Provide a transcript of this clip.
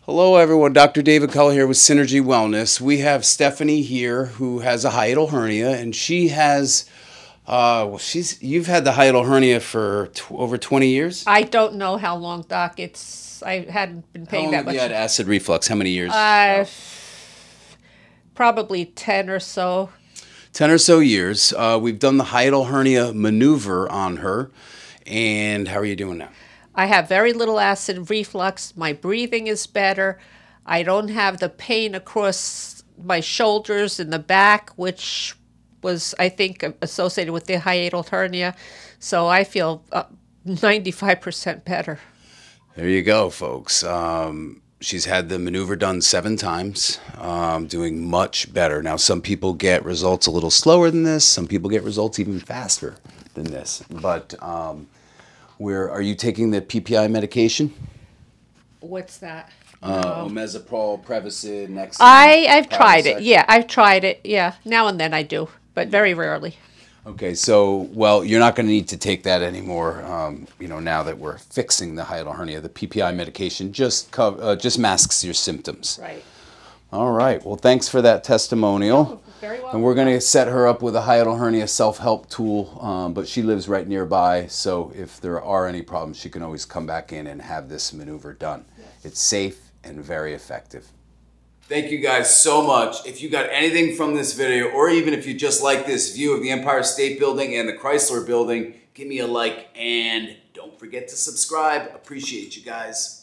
Hello everyone, Dr. David Kulla here with Synergy Wellness. We have Stephanie here who has a hiatal hernia, and she has, you've had the hiatal hernia for over 20 years? I don't know how long, Doc. I hadn't been paying that much. How long have you had acid reflux? How many years? Probably 10 or so. 10 or so years. We've done the hiatal hernia maneuver on her, and how are you doing now? I have very little acid reflux. My breathing is better. I don't have the pain across my shoulders and the back, which was, I think, associated with the hiatal hernia. So I feel 95% better. There you go, folks. She's had the maneuver done 7 times, doing much better. Now, some people get results a little slower than this. Some people get results even faster than this. But are you taking the PPI medication? What's that? Omeprazole, Prevacid, Nexin. I've tried it. Yeah, I've tried it. Yeah, now and then I do, but very rarely. Okay, so, well, you're not going to need to take that anymore, now that we're fixing the hiatal hernia. The PPI medication just masks your symptoms. Right. All right. Well, thanks for that testimonial. Very well. And we're going to set her up with a hiatal hernia self-help tool, but she lives right nearby, so if there are any problems, she can always come back in and have this maneuver done. Yes. It's safe and very effective. Thank you guys so much. If you got anything from this video, or even if you just like this view of the Empire State Building and the Chrysler Building, give me a like and don't forget to subscribe. Appreciate you guys.